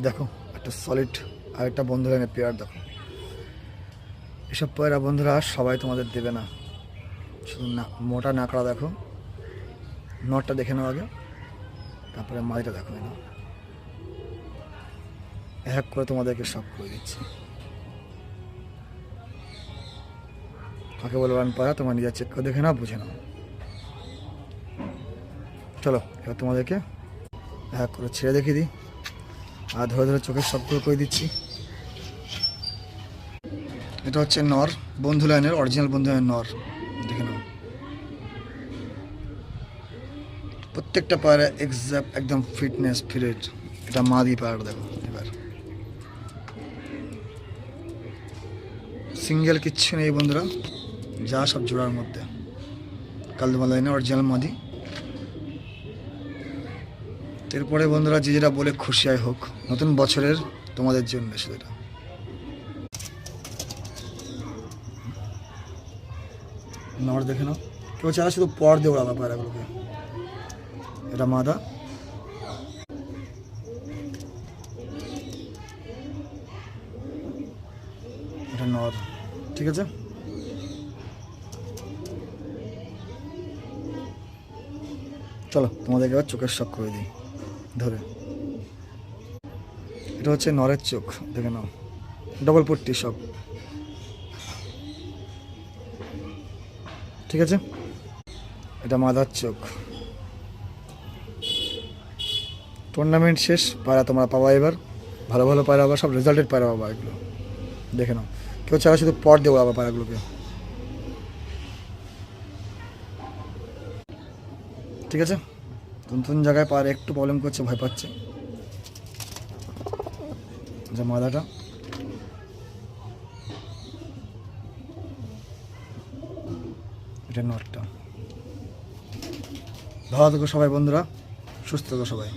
দেখো একটা সলিড আর একটা বন্ধু লাইনের পেয়ার দেখো। এসব পেয়ারা বন্ধুরা সবাই তোমাদের দেবে না, শুধু না মোটা নাকড়া দেখো, নটটা দেখে নাও আগে, তারপরে মাদিটা দেখো না, এক করে তোমাদেরকে সব করে দিচ্ছি। কাকে বলবো আমি পারা, তোমার নিজের চেক করে দেখে নাও, বুঝে নাও। চলো এবার তোমাদেরকে এক করে ছেড়ে দেখিয়ে দিই, আর ধরে ধরে চোখের সব করে দিচ্ছি। এটা হচ্ছে নর, বন্ধু লাইনের অরিজিনাল বন্ধু লাইনের নর, দেখে নাও। প্রত্যেকটা পায়রা এক্সাক্ট একদম ফিটনেস ফিরেট। এটা মাদি পায়রা দেখো, এবার সিঙ্গেল কিচ্ছু নেই বন্ধুরা, যা সব জোড়ার মধ্যে। কালদমা লাইনের অরিজিনাল মাদি। এরপরে বন্ধুরা যে যেটা বলে খুশি হয় হোক, নতুন বছরের তোমাদের জন্য শুধু এটা। নর দেখে নাও, কেউ চায় শুধু পর দিয়ে ওড়াবা পায়রাগুলোকে। এটা মাদা, এটা নর, ঠিক আছে। চলো তোমাদেরকে এবার চোখের শখ করে দিই ধরে। এটা হচ্ছে নরের চোখ, দেখে নাও, ডবল পট্টি সব, ঠিক আছে। এটা মাদার চোখ। টুর্নামেন্ট শেষ, পায়রা তোমরা পাবা এবার, ভালো ভালো পায়রা পাবা, সব রেজাল্টেড পায়রা পাবা এগুলো, দেখে নাও। কেউ চায় শুধু পট দেবো আবার পায়রাগুলোকে, ঠিক আছে। নতুন জায়গায় পায়রা একটু প্রবলেম করছে, ভয় পাচ্ছে। যে মাদাটা, এটা নটটা। ভালো থেকো সবাই বন্ধুরা, সুস্থ থেকো সবাই।